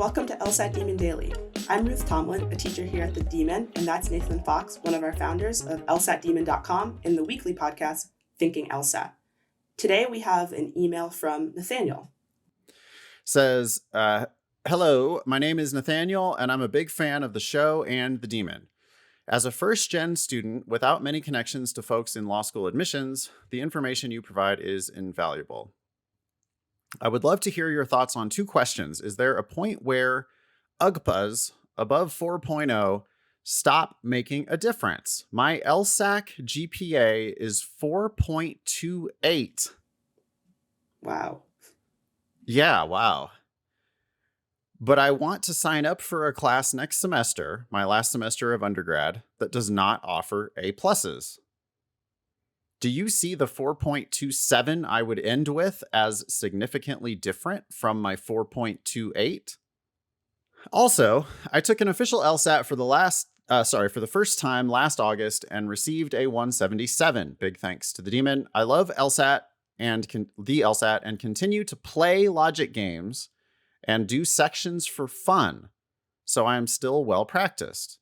Welcome to LSAT Demon Daily. I'm Ruth Tomlin, a teacher here at the Demon, and that's Nathan Fox, one of our founders of LSATdemon.com and the weekly podcast, Thinking LSAT. Today we have an email from Nathaniel. Says, hello, my name is Nathaniel, and I'm a big fan of the show and the Demon. As a first-gen student without many connections to folks in law school admissions, the information you provide is invaluable. I would love to hear your thoughts on two questions. Is there a point where UGPAs above 4.0 stop making a difference? My LSAC GPA is 4.28. Wow. Yeah, wow. But I want to sign up for a class next semester, my last semester of undergrad, that does not offer A+. Do you see the 4.27 I would end with as significantly different from my 4.28? Also, I took an official LSAT for the first time last August and received a 177. Big thanks to the Demon. I love LSAT and continue to play logic games and do sections for fun, so I am still well practiced.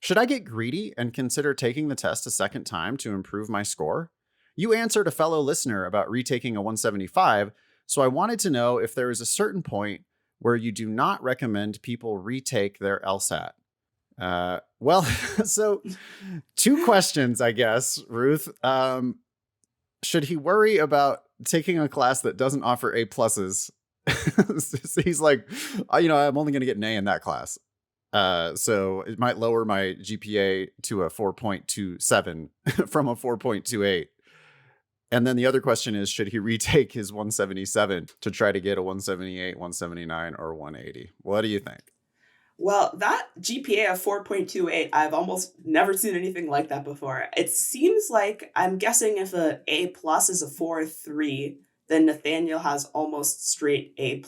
Should I get greedy and consider taking the test a second time to improve my score? You answered a fellow listener about retaking a 175, so I wanted to know if there is a certain point where you do not recommend people retake their LSAT. So two questions, I guess, Ruth. Should he worry about taking a class that doesn't offer A+? He's like, I'm only going to get an A in that class. So it might lower my GPA to a 4.27 from a 4.28. And then the other question is, should he retake his 177 to try to get a 178, 179, or 180? What do you think? Well, that GPA of 4.28, I've almost never seen anything like that before. It seems like, I'm guessing if a A+ is a 4.3, then Nathaniel has almost straight A+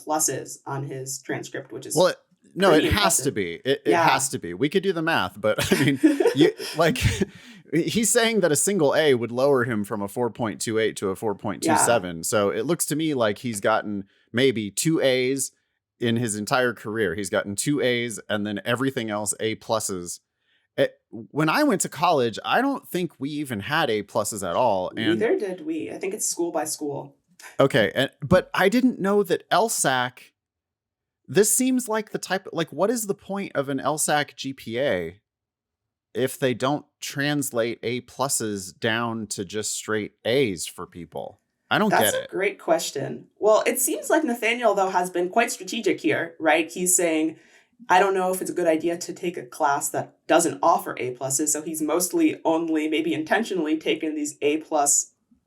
on his transcript, which is... Well, no, it impressive. Has to be. It has to be. We could do the math, but I mean, he's saying that a single A would lower him from a 4.28 to a 4.27. Yeah. So it looks to me like he's gotten maybe 2 A's in his entire career. He's gotten 2 A's and then everything else A+. When I went to college, I don't think we even had A+ at all. And neither did we. I think it's school by school. Okay. But I didn't know that LSAC... This seems like the type, what is the point of an LSAC GPA if they don't translate A+ down to just straight A's for people? I don't get it. That's a great question. Well, it seems like Nathaniel, though, has been quite strategic here, right? He's saying, I don't know if it's a good idea to take a class that doesn't offer A+, so he's mostly only, maybe intentionally, taken these A+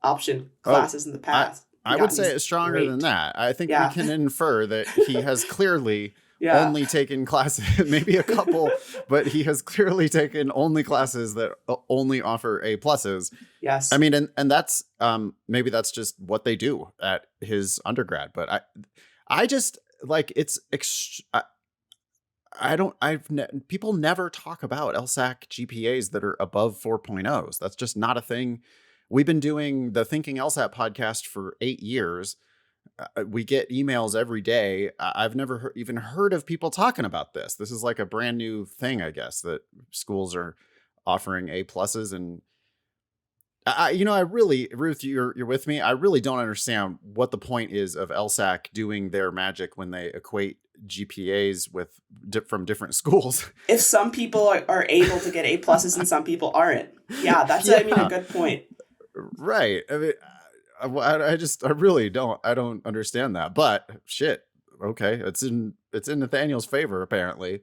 option classes in the past. I would say it's stronger than that. I think we can infer that he has clearly only taken classes, maybe a couple, but he has clearly taken only classes that only offer A+. Yes. I mean, and that's maybe that's just what they do at his undergrad. But I just like people never talk about LSAC GPAs that are above 4.0s. That's just not a thing. We've been doing the Thinking LSAT podcast for 8 years. We get emails every day. I've never even heard of people talking about this. This is like a brand new thing, I guess, that schools are offering A+. And I really, Ruth, you're with me. I really don't understand what the point is of LSAC doing their magic when they equate GPAs from different schools. If some people are able to get A+ and some people aren't. Yeah, that's a good point. Right. I mean, I really don't understand that, but shit. Okay. It's in Nathaniel's favor, apparently.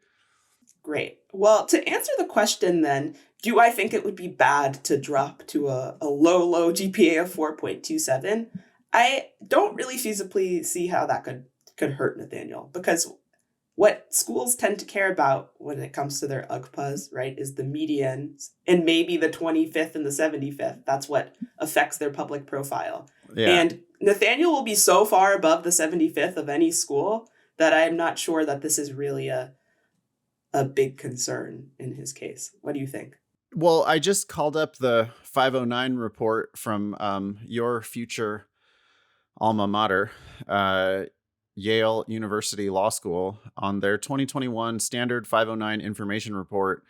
Great. Well, to answer the question then, do I think it would be bad to drop to a low GPA of 4.27? I don't really feasibly see how that could hurt Nathaniel, because what schools tend to care about when it comes to their UGPAs, right, is the medians and maybe the 25th and the 75th. That's what affects their public profile. Yeah. And Nathaniel will be so far above the 75th of any school that I'm not sure that this is really a big concern in his case. What do you think? Well, I just called up the 509 report from your future alma mater. Yale University Law School, on their 2021 Standard 509 Information Report,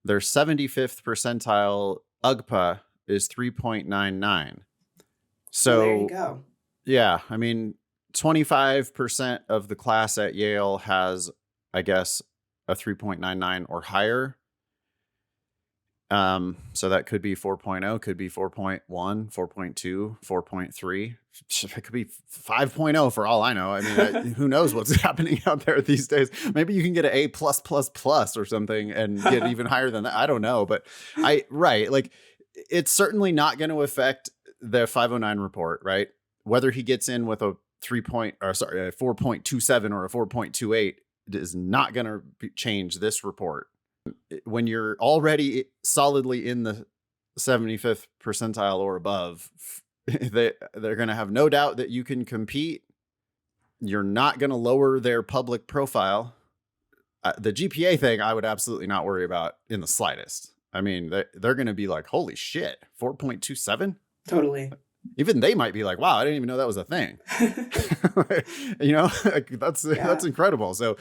their 75th percentile UGPA is 3.99. So well, there you go. Yeah, I mean, 25% of the class at Yale has, I guess, a 3.99 or higher. So that could be 4.0, could be 4.1, 4.2, 4.3. It could be 5.0 for all I know. I mean, who knows what's happening out there these days? Maybe you can get an A+++ or something and get even higher than that. I don't know, but like it's certainly not going to affect the 509 report, right? Whether he gets in with a 4.27 or a 4.28 is not going to change this report. When you're already solidly in the 75th percentile or above, they're going to have no doubt that you can compete. You're not going to lower their public profile. The GPA thing, I would absolutely not worry about in the slightest. I mean, they're going to be like, holy shit, 4.27? Totally. Even they might be like, wow, I didn't even know that was a thing. That's incredible. So,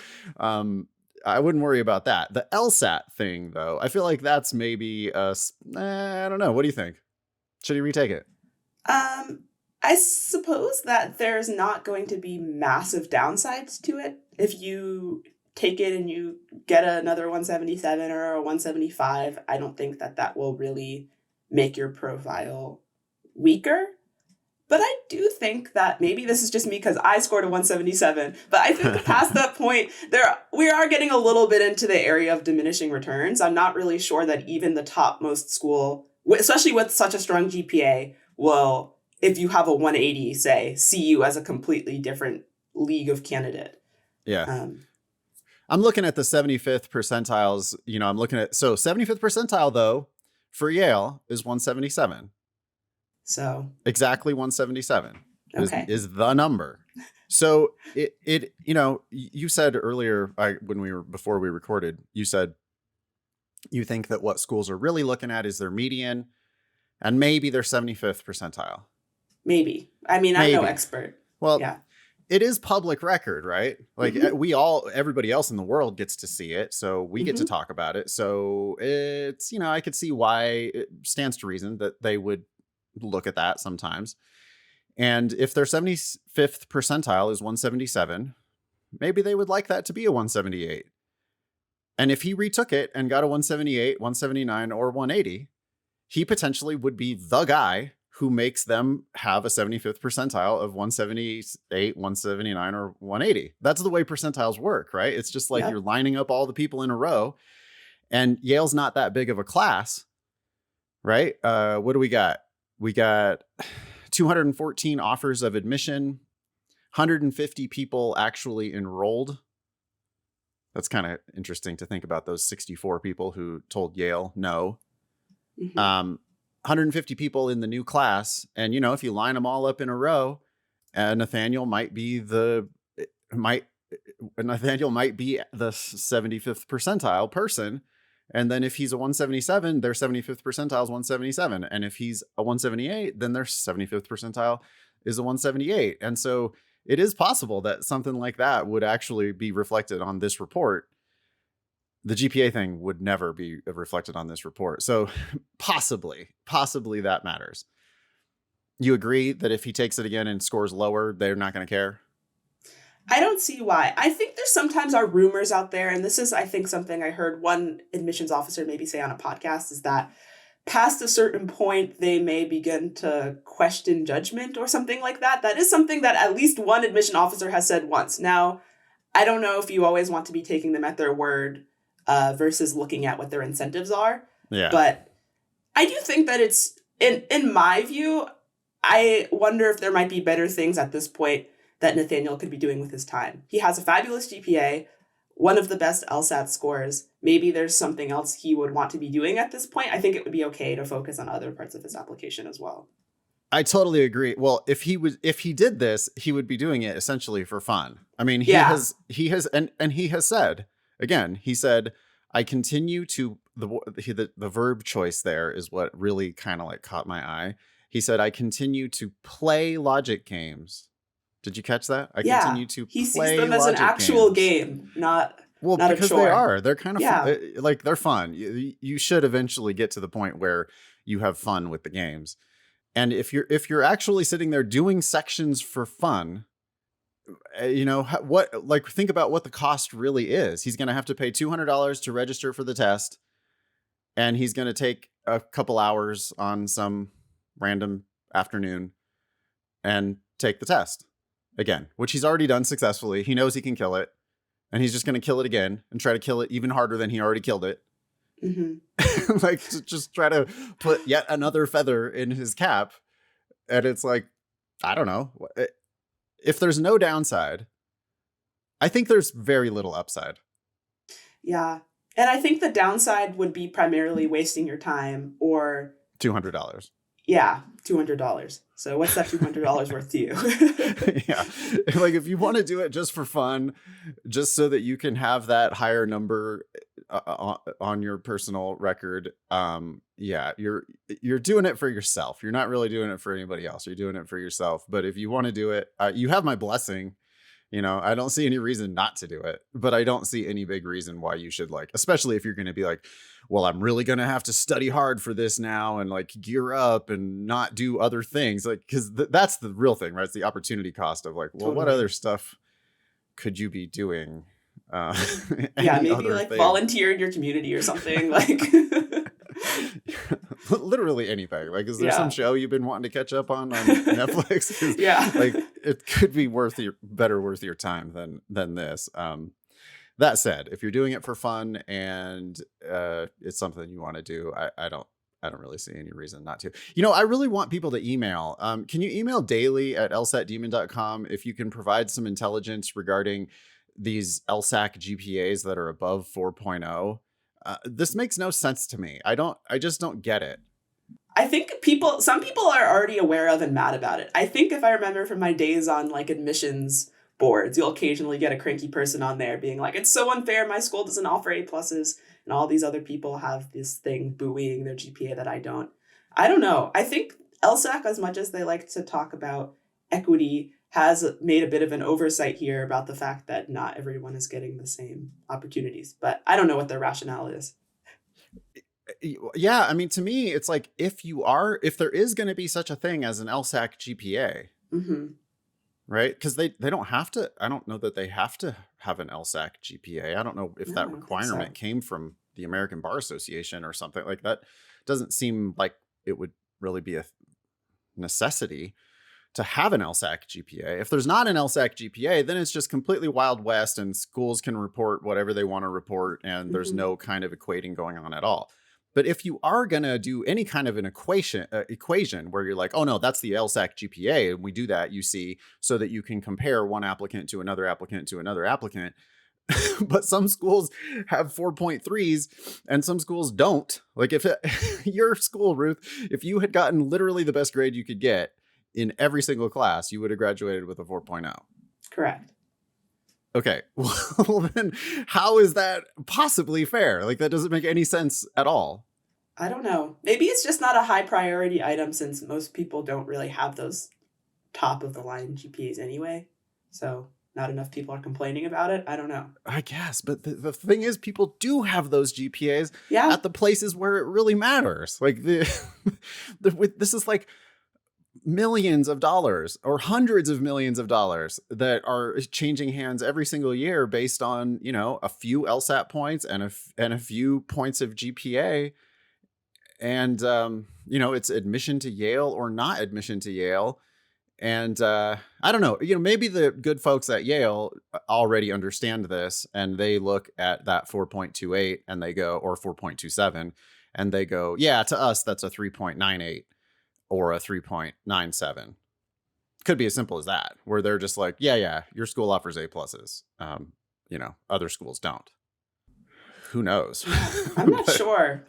I wouldn't worry about that. The LSAT thing, though, I feel like that's maybe I don't know. What do you think? Should he retake it? I suppose that there's not going to be massive downsides to it. If you take it and you get another 177 or a 175, I don't think that will really make your profile weaker. But I do think that maybe this is just me because I scored a 177. But I think past that point, we are getting a little bit into the area of diminishing returns. I'm not really sure that even the topmost school, especially with such a strong GPA, will, if you have a 180, say, see you as a completely different league of candidate. Yeah. I'm looking at the 75th percentiles. I'm looking at, so 75th percentile, though, for Yale is 177. So exactly 177 is the number. So you said earlier, before we recorded, you said you think that what schools are really looking at is their median and maybe their 75th percentile. Maybe. I mean, I'm no expert. Well, yeah. It is public record, right? Like everybody else in the world gets to see it. So we get to talk about it. So it's, I could see why it stands to reason that they would look at that sometimes. And if their 75th percentile is 177, maybe they would like that to be a 178. And if he retook it and got a 178, 179, or 180, he potentially would be the guy who makes them have a 75th percentile of 178, 179, or 180. That's the way percentiles work, right? It's just like you're lining up all the people in a row, and Yale's not that big of a class, right? What do we got? We got 214 offers of admission, 150 people actually enrolled. That's kind of interesting to think about, those 64 people who told Yale no. 150 people in the new class. And, if you line them all up in a row, Nathaniel might be the 75th percentile person. And then if he's a 177, their 75th percentile is 177. And if he's a 178, then their 75th percentile is a 178. And so it is possible that something like that would actually be reflected on this report. The GPA thing would never be reflected on this report. So possibly that matters. You agree that if he takes it again and scores lower, they're not going to care? I don't see why. I think there sometimes are rumors out there, and this is, I think, something I heard one admissions officer maybe say on a podcast, is that past a certain point, they may begin to question judgment or something like that. That is something that at least one admission officer has said once. Now, I don't know if you always want to be taking them at their word versus looking at what their incentives are. Yeah. But I do think that it's, in my view, I wonder if there might be better things at this point that Nathaniel could be doing with his time. He has a fabulous GPA, one of the best LSAT scores. Maybe there's something else he would want to be doing at this point. I think it would be okay to focus on other parts of his application as well. I totally agree. Well, if he did this, he would be doing it essentially for fun. I mean, he has said, again, he said, I continue to, the verb choice there is what really kind of like caught my eye. He said, I continue to play logic games Did you catch that? I Yeah, continue to he sees play them as an logic actual games. game, not Well, not a because they chore. are. They're kind of Yeah. like they're fun. You should eventually get to the point where you have fun with the games. And if you're actually sitting there doing sections for fun, what, like, think about what the cost really is. He's going to have to pay $200 to register for the test, and he's going to take a couple hours on some random afternoon and take the test again, which he's already done successfully. He knows he can kill it, and he's just going to kill it again and try to kill it even harder than he already killed it. Mm-hmm. Like, to just try to put yet another feather in his cap. And it's like, I don't know. If there's no downside, I think there's very little upside. Yeah. And I think the downside would be primarily wasting your time, or $200. yeah, $200. So what's that $200 worth to you? Yeah. Like, if you want to do it just for fun, just so that you can have that higher number on your personal record, yeah, you're doing it for yourself. You're not really doing it for anybody else. You're doing it for yourself. But if you want to do it, you have my blessing. I don't see any reason not to do it, but I don't see any big reason why you should, like, especially if you're going to be like, well, I'm really going to have to study hard for this now and, like, gear up and not do other things. Like, because that's the real thing, right? It's the opportunity cost of, like, well, what other stuff could you be doing? Yeah, maybe like volunteer in your community or something. Like, literally anything. Like, is there some show you've been wanting to catch up on Netflix? Yeah, like, it could be worth your time than this. That said, if you're doing it for fun and it's something you want to do, I don't really see any reason not to. I really want people to email. Can you email daily@lsatdemon.com if you can provide some intelligence regarding these LSAC GPAs that are above 4.0? This makes no sense to me. I just don't get it. I think some people are already aware of and mad about it. I think if I remember from my days on, like, admissions boards, you'll occasionally get a cranky person on there being like, it's so unfair, my school doesn't offer A+, and all these other people have this thing buoying their GPA that I don't. I don't know. I think LSAC, as much as they like to talk about equity, has made a bit of an oversight here about the fact that not everyone is getting the same opportunities. But I don't know what their rationale is. Yeah, I mean, to me, it's like, if there is going to be such a thing as an LSAC GPA, mm-hmm. right? Because they don't have to. I don't know that they have to have an LSAC GPA. I don't know if that requirement came from the American Bar Association or something like that. Doesn't seem like it would really be a necessity to have an LSAC GPA. If there's not an LSAC GPA, then it's just completely Wild West, and schools can report whatever they want to report, and there's no kind of equating going on at all. But if you are going to do any kind of an equation where you're like, oh no, that's the LSAC GPA, and we do that, you see, so that you can compare one applicant to another applicant to another applicant. But some schools have 4.3s and some schools don't. Like, if your school, Ruth, if you had gotten literally the best grade you could get in every single class, you would have graduated with a 4.0. Correct. Okay. Well, then how is that possibly fair? Like, that doesn't make any sense at all. I don't know. Maybe it's just not a high priority item, since most people don't really have those top of the line GPAs anyway. So not enough people are complaining about it. I don't know. I guess. But the thing is, people do have those GPAs at the places where it really matters. Like, this is like millions of dollars or hundreds of millions of dollars that are changing hands every single year based on, a few LSAT points and a few points of GPA. And, it's admission to Yale or not admission to Yale. And I don't know, maybe the good folks at Yale already understand this, and they look at that 4.28 and they go, or 4.27, and they go, yeah, to us, that's a 3.98 or a 3.97. Could be as simple as that, where they're just like, yeah, your school offers A+. Other schools don't. Who knows? I'm not sure.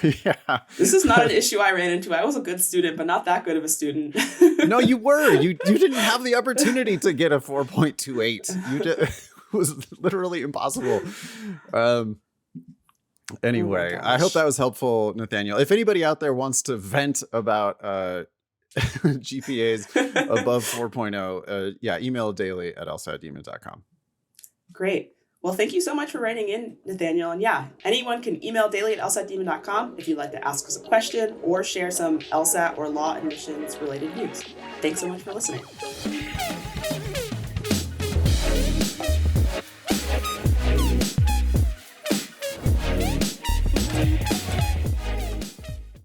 Yeah. This is not an issue I ran into. I was a good student, but not that good of a student. No, you were. You didn't have the opportunity to get a 4.28. It was literally impossible. Anyway, I hope that was helpful, Nathaniel. If anybody out there wants to vent about GPAs above 4.0, email daily@lsatdemon.com. Great. Well, thank you so much for writing in, Nathaniel. And yeah, anyone can email daily@lsatdemon.com if you'd like to ask us a question or share some LSAT or law admissions related news. Thanks so much for listening.